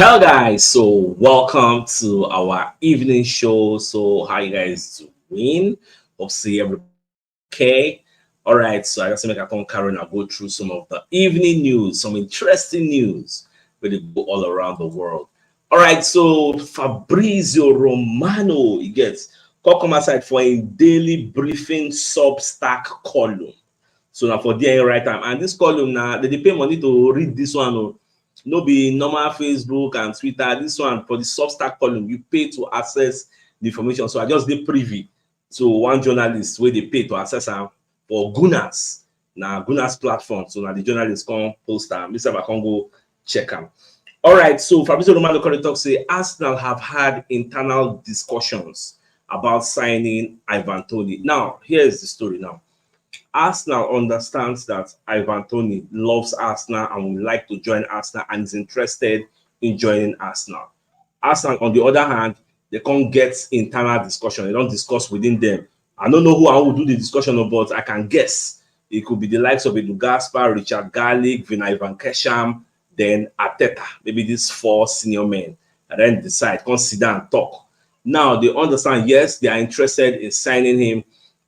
Hello guys, so welcome to our evening show. So how you guys doing? Hope to see everybody okay. All right, so I guess make a come Karen and go through some of the evening news, some interesting news really go all around the world. All right, so Fabrizio Romano, he gets come aside for a daily briefing Substack column. So now for the right time, and this column now they pay money to read this one. Oh. No be normal Facebook and Twitter. This one for the Substack column, you pay to access the information. So I just did privy to one journalist where they pay to access am for Gunners. Now Gunners platform. So now the journalist come post am. This time I can go check am. All right. So Fabrizio Romano currently talk say Arsenal have had internal discussions about signing Ivan Toney. Now here's the story. Now Arsenal understands that Ivan Toney loves Arsenal and would like to join Arsenal and is interested in joining Arsenal. Arsenal, on the other hand, they can't get internal discussion. They don't discuss within them. I don't know who I will do the discussion, but I can guess it could be the likes of Edu Gaspar, Richard Garlick, Vinay Van Kesham, then Arteta. Maybe these four senior men. And then decide, consider and talk. Now they understand, yes, they are interested in signing him,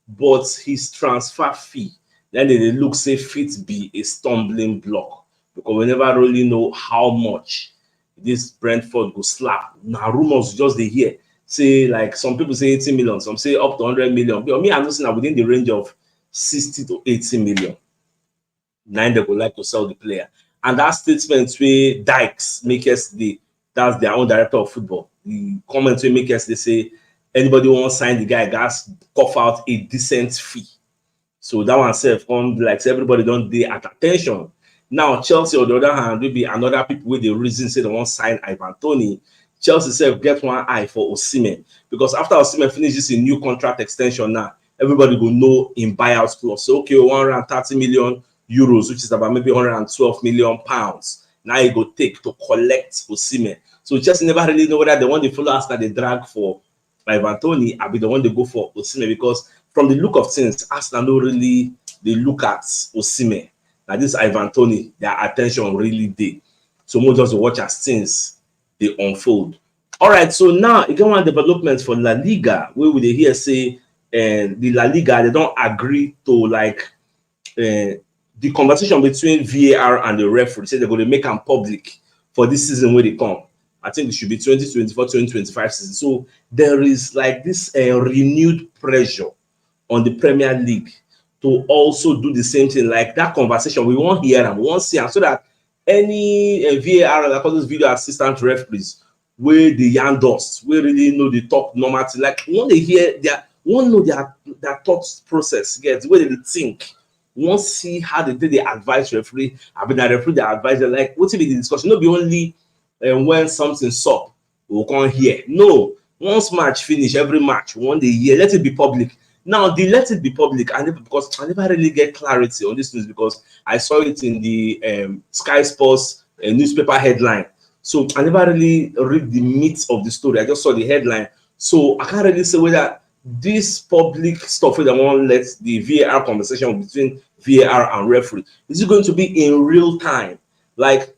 but his transfer fee, then they look say fit be a stumbling block because we never really know how much this Brentford go slap. Now rumors just they hear say like some people say 80 million, some say up to 100 million. But me, I'm looking at within the range of 60 to 80 million. Nine they would like to sell the player, and that statement where Dykes make us that's their own director of football. The comments we make us they say anybody who wants to sign the guy, guys cough out a decent fee. So that one self come like everybody don't they at attention. Now Chelsea on the other hand will be another people with the reason say they want to sign Ivan Toney. Chelsea self get one eye for Osimhen because after Osimhen finishes a new contract extension now, everybody will know in buyout clause. So okay, 130 million euros, which is about maybe 112 million pounds. Now you go take to collect Osimhen. So Chelsea never really know whether they want to follow us that they drag for Ivan Toney, I'll be the one they go for Osimhen because from the look of things, Arsenal don't really they look at Osimhen. Now this Ivan Toney, their attention really did. So more just watch as things they unfold. All right, so now again one development for La Liga where we hear say the La Liga they don't agree to like the conversation between VAR and the referee. Say they're going to make them public for this season where they come. I think it should be 2024-2025 season. So there is like this renewed pressure on the Premier League to also do the same thing. Like that conversation, we won't hear and we won't see them so that any VAR, like all those video assistant referees, where the young dust, we really know the top normal thing. Like when they hear won't know their thought process, yes, where they think. Won't see how they advise referee. I mean, the referee they advise them like what will be the discussion? Not be only and when something's up, we'll come here. No, once match finish, every match, one day year, let it be public. Now, the let it be public, because I never really get clarity on this news because I saw it in the Sky Sports newspaper headline. So I never really read the meat of the story. I just saw the headline. So I can't really say whether this public stuff where they want to let the VAR conversation between VAR and referee, is it going to be in real time? Like,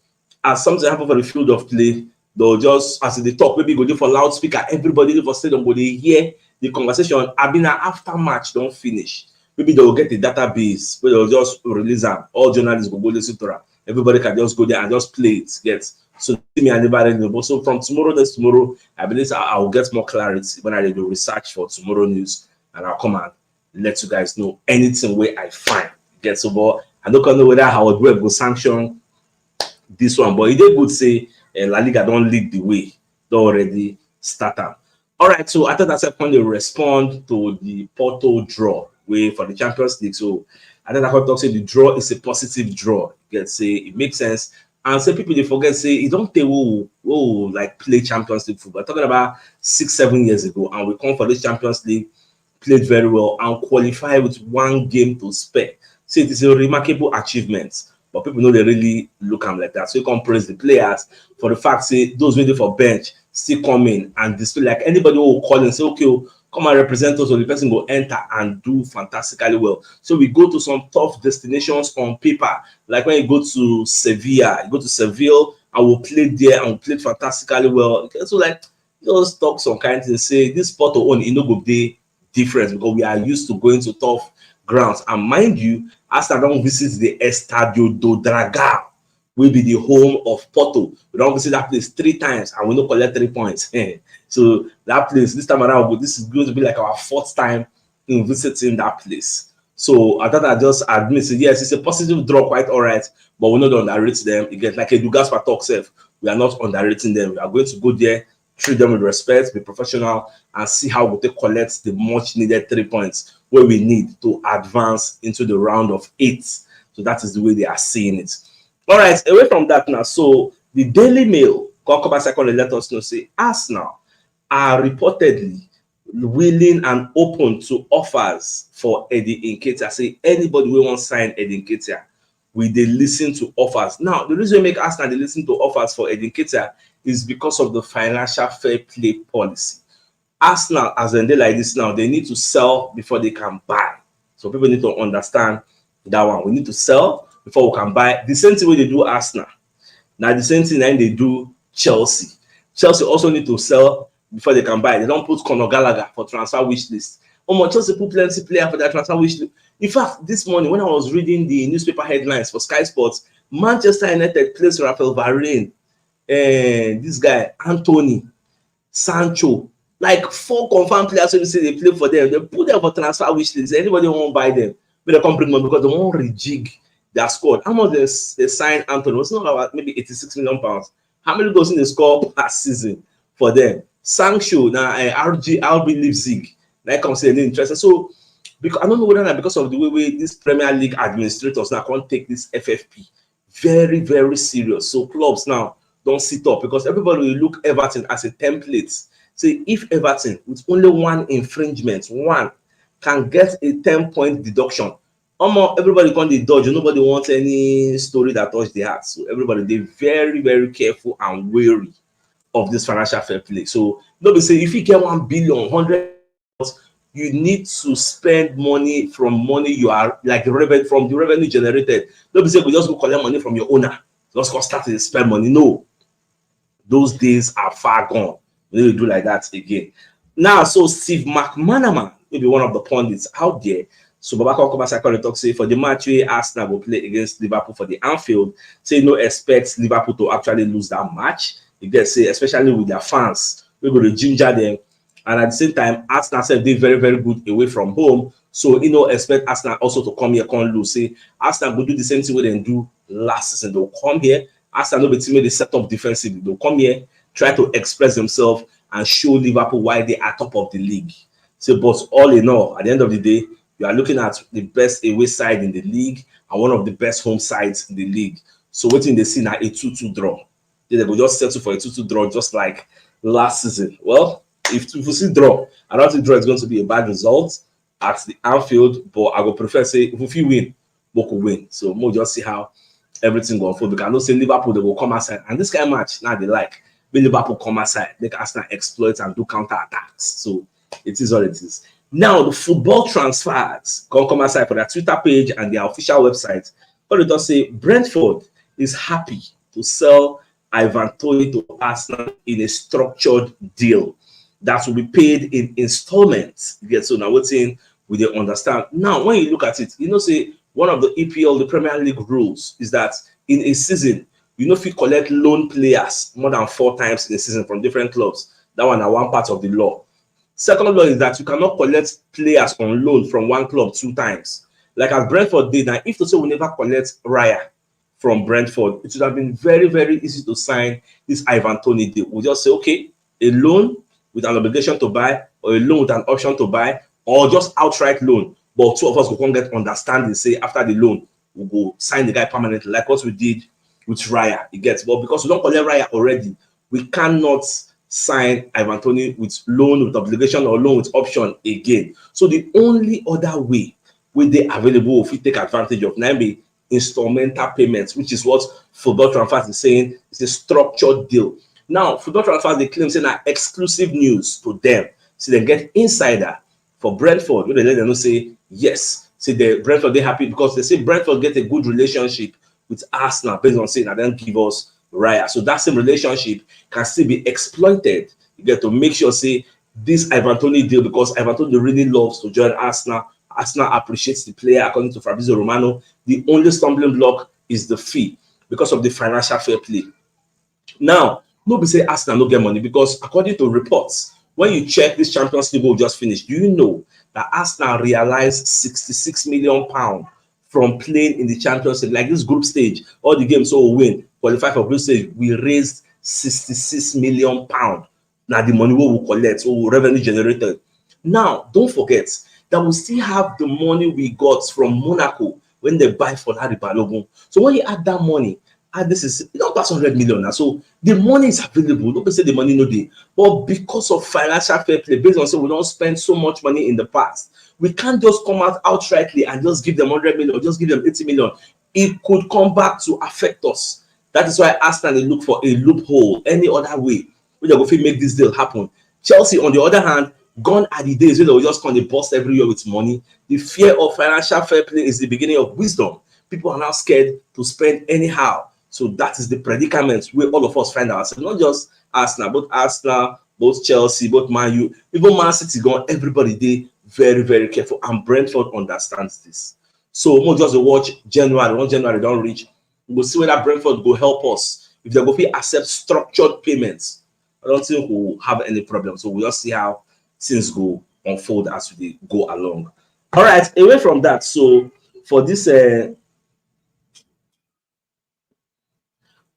as something happen for the field of play, they'll just as they talk, maybe go do for loudspeaker, everybody for stadium, but they hear the conversation. I mean, after match don't finish. Maybe they'll get the database where they'll just release them. All journalists will go listen to them. Everybody can just go there and just play it. Get so me and everybody know. So from next tomorrow, I believe I will get more clarity when I do research for tomorrow news, and I'll come and let you guys know anything where I find. Get so, but I don't know whether how it will sanction this one, but it did good say La Liga don't lead the way. They already started. All right, so I thought that's when they respond to the Porto draw way for the Champions League. So I thought I could talk say the draw is a positive draw. Get say it makes sense. And some people they forget say it don't take like play Champions League football. I'm talking about 6-7 years ago, and we come for this Champions League, played very well and qualify with one game to spare. So it is a remarkable achievement. But people know they really look at them like that. So you can praise the players for the fact say those waiting for bench still come in and display like anybody who will call and say, okay, come and represent us, or the person will enter and do fantastically well. So we go to some tough destinations on paper, like when you go to Sevilla, you go to Seville, I will play there and played fantastically well. Okay, so like just talk some kind of things, say this Porto own no go be different because we are used to going to tough grounds. And mind you, Arsenal don't visit the Estadio do Dragão, will be the home of Porto. We don't visit that place 3 times and we don't collect 3 points. So that place this time around, this is going to be like our 4th time in visiting that place. So I thought I just admit, so yes, it's a positive draw, quite all right, but we're not underrate them. Again, like a Dugaspa talk self, we are not underrating them. We are going to go there, treat them with respect, be professional, and see how we collect the much needed 3 points where we need to advance into the round of 8. So that is the way they are seeing it. All right, away from that now. So the Daily Mail, Kokoba Second, let us know, say Arsenal are reportedly willing and open to offers for Eddie Nketiah. Say anybody will want to sign Eddie Nketiah, we they listen to offers. Now, the reason we make Arsenal they listen to offers for Eddie Nketiah is because of the financial fair play policy. Arsenal, as when they like this now, they need to sell before they can buy. So people need to understand that one. We need to sell before we can buy. The same thing way they do Arsenal. Now the same thing then they do Chelsea. Chelsea also need to sell before they can buy. They don't put Conor Gallagher for transfer wish list. Chelsea put plenty player for their transfer wish list. In fact, this morning when I was reading the newspaper headlines for Sky Sports, Manchester United plays Raphael Varane, and this guy Toney, Sancho, like 4 confirmed players. So they say they play for them. They put them for transfer wish list. Anybody won't buy them, but they can't bring them because they won't rejig their squad. How much they signed Anthony? It's not about maybe 86 million pounds. How many goals in the score per season for them? Sancho now RB Leipzig. Like I'm saying, interesting. So because I don't know whether not because of the way this Premier League administrators now can't take this FFP very, very serious. So clubs now don't sit up because everybody will look Everton as a template. Say if Everton with only 1 infringement, can get a 10-point deduction. Everybody can't dodge. Nobody wants any story that touch the heart. So everybody they very, very careful and wary of this financial fair play. So nobody say if you get 1 billion, 100, you need to spend money from money you are like the revenue from the revenue generated. Nobody say we just go collect money from your owner. Just go start to spend money. No, those days are far gone. We need to do like that again. Now, so Steve McManaman, maybe one of the pundits out there. So Babako Kobasakory talk say for the match where Arsenal will play against Liverpool for the Anfield, say no expect Liverpool to actually lose that match. You get say, especially with their fans, we will ginger them. And at the same time, Arsenal said they very, very good away from home. So expect Arsenal also to come here, can't lose. Say Arsenal will do the same thing we didn't do last season. They'll come here. Arsenal will be team they set up defensively. They'll come here, try to express themselves and show Liverpool why they are top of the league. So, but all in all, at the end of the day, you are looking at the best away side in the league and one of the best home sides in the league. So waiting they see now a 2-2 draw. They will just settle for a 2-2 draw just like last season. Well, if we see draw, I don't think draw is going to be a bad result at the Anfield, but I would prefer say if we win, we could win. So we'll just see how everything will unfold. Because I know say Liverpool they will come outside, and this kind of match now they like when Liverpool come outside, they can Arsenal exploit and do counter attacks. So it is what it is. Now the football transfers come outside for their Twitter page and their official website. But it does say Brentford is happy to sell Ivan Toney to Arsenal in a structured deal that will be paid in installments. Yeah, so now what's in we they understand. Now, when you look at it, say one of the EPL, the Premier League rules is that in a season, if you collect loan players more than 4 times in a season from different clubs, that one are one part of the law. Second law is that you cannot collect players on loan from one club 2 times. Like as Brentford did, now if to say we never collect Raya from Brentford, it would have been very, very easy to sign this Ivan Toney deal. We just say, okay, a loan with an obligation to buy, or a loan with an option to buy, or just outright loan. But 2 of us will come get understanding, say after the loan, we'll go sign the guy permanently, like what we did with Raya. It gets, but because we don't collect Raya already, we cannot sign Ivan Toney with loan with obligation or loan with option again. So the only other way where they available if we take advantage of maybe installmental payments, which is what football transfers is saying, it's a structured deal. Now, football transfers they claim saying are exclusive news to them. So they get insider for Brentford, where they let them know say yes. Say the Brentford they happy because they say Brentford get a good relationship with Arsenal based on saying that then give us Raya. So that same relationship can still be exploited. You get to make sure, say, this Ivan Toney deal, because Ivan Toney really loves to join Arsenal. Arsenal appreciates the player, according to Fabrizio Romano. The only stumbling block is the fee because of the financial fair play. Now, nobody say Arsenal no get money, because according to reports, when you check this Champions League goal just finished, do you know that Arsenal realized 66 million pounds from playing in the Champions League? Like this group stage, all the games so we win, qualify for group stage, we raised 66 million pounds. Now the money we will collect, or revenue generated. Now, don't forget that we still have the money we got from Monaco when they buy for Larry Balogun. So when you add that money, and this is, you don't pass 100 million now. So the money is available. Nobody say the money no day. But because of financial fair play, based on say we don't spend so much money in the past, we can't just come out outrightly and just give them 100 million, just give them 80 million. It could come back to affect us. That is why Arsenal look for a loophole, any other way we go fit make this deal happen. Chelsea, on the other hand, gone are the days where they will just come and bust every year with money. The fear of financial fair play is the beginning of wisdom. People are now scared to spend anyhow. So that is the predicament where all of us find ourselves. Not just Arsenal, both Chelsea, both Man U, even Man City gone. Everybody they very, very careful. And Brentford understands this. So we'll just watch January. Once January don't reach, we'll see whether Brentford go help us. If they go accept structured payments, I don't think we'll have any problem. So we'll just see how things go unfold as we go along. All right, away from that. So for this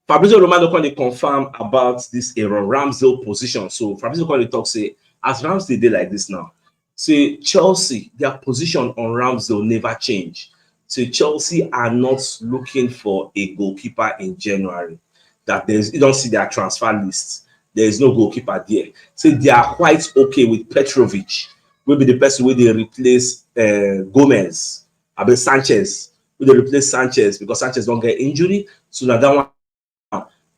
Fabrizio Romano can confirm about this Aaron Ramsdale position. So Fabrizio can talk say, as Ramsdale did like this now, say Chelsea, their position on Ramsdale never change. So Chelsea are not looking for a goalkeeper in January. That there's, you don't see their transfer list. There is no goalkeeper there. So they are quite okay with Petrovic. Will be the person where they replace Gomez, Abel Sanchez. Will they replace Sanchez because Sanchez don't get injury? So now that one.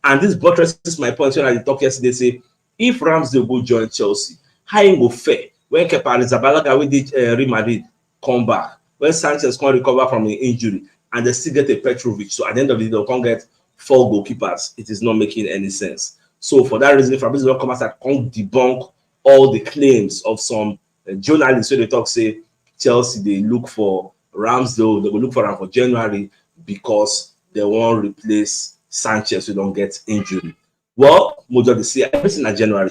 And this buttresses my point when I talked yesterday. Say if Ramsdale go join Chelsea, how it go fair when Kepa Arrizabalaga we did Real Madrid come back, when Sanchez can recover from an injury, and they still get a Petrovic. So at the end of the day, they can't get 4 goalkeepers. It is not making any sense. So for that reason, Fabrizio come out and debunk all the claims of some journalists where they talk say Chelsea they look for Ramsdale, they will look for him for January because they won't replace Sanchez who don't get injury. Well, most they see everything in January,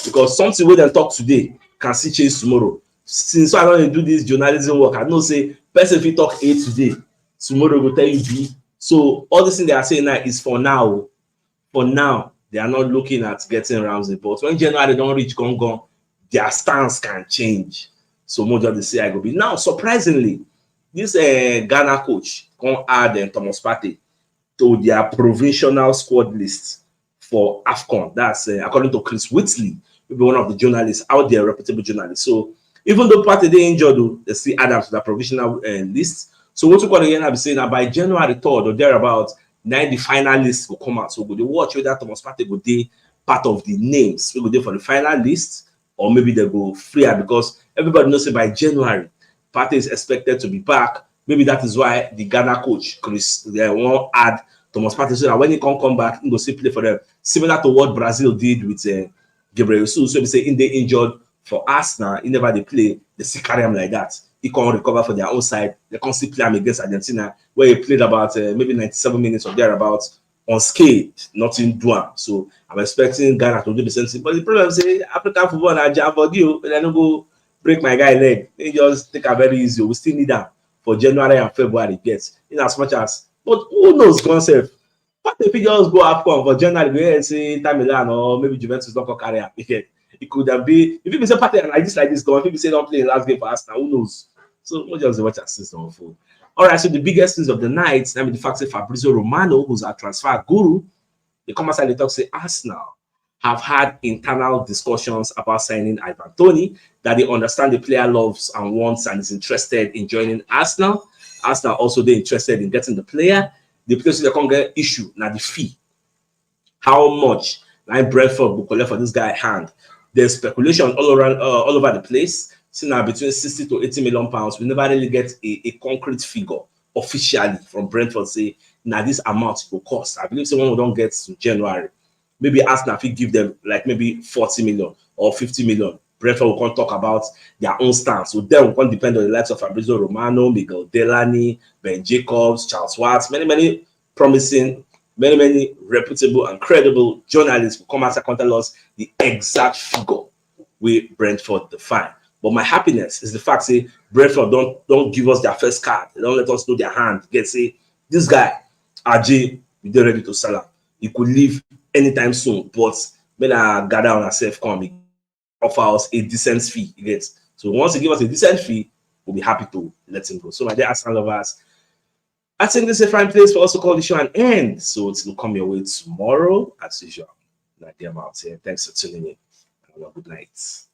because something we then talk today can see change tomorrow. Since I don't do this journalism work, I know say person if you talk A today, tomorrow will tell you B. So all this thing they are saying now is for now. For now, they are not looking at getting Ramsdale. But when January don't reach gone, their stance can change. So most they say I go be now. Surprisingly, this Ghana coach can add Thomas Partey to their provisional squad list for AFCON. That's according to Chris Whitley, maybe one of the journalists out there, reputable journalists. So even though Partey they injured, they still add up to the provisional list. So what we're going to be saying that by January 3rd or thereabouts, now the final list will come out. So go to watch whether Thomas Partey go be part of the names. We go there for the final list, or maybe they go freer because everybody knows that by January, Partey is expected to be back. Maybe that is why the Ghana coach, Chris, they won't add Thomas Partey so that when he can come back, he will still play for them. Similar to what Brazil did with Gabriel Jesus. So we say in they injured for Arsenal, he never they play, they still carry him like that. He can't recover for their own side. They can't still play him against Argentina, where he played about maybe 97 minutes or thereabouts unscathed, nothing doing. So I'm expecting Ghana to do the same thing. But the problem is, African football and jam body, and I don't go break my guy leg. They just take a very easy. We still need that for January and February. Gets in as much as, but who knows concept. What if he just go AFCON for January, go and say Inter Milan or maybe Juventus don't carry up? It could have been if you say Partey like this, go. If you say don't play last game for Arsenal, who knows? So we'll just watch assist on full. All right, so the biggest news of the night, I mean, the fact that Fabrizio Romano, who's our transfer guru, the come outside, they talk say Arsenal have had internal discussions about signing Ivan Toney, that they understand the player loves and wants and is interested in joining Arsenal. Arsenal also they're interested in getting the player. The place they can't get issue now the fee. How much like Brentford will collect for this guy hand? There's speculation all around, all over the place. See now between 60 to 80 million pounds. We never really get a concrete figure officially from Brentford say now this amount will cost. I believe someone will don't get to January. Maybe Arsenal if give them like maybe 40 million or 50 million. Brentford will come talk about their own stance. So then we can depend on the likes of Fabrizio Romano, Miguel Delany, Ben Jacobs, Charles Watts, many promising, many reputable and credible journalists will come out and tell us the exact figure we Brentford define. But my happiness is the fact say Brentford don't give us their first card. They don't let us know their hand. Get say this guy, RJ, they're ready to sell him. He could leave anytime soon, but when I gather on ourselves, come offer us a decent fee. You get so once he give us a decent fee, we'll be happy to let him go. So my dear Arsenal lovers, I think this is a fine place for us to call the show an end. So it will come your way tomorrow as usual. Nadia out here. Thanks for tuning in. Have a good night.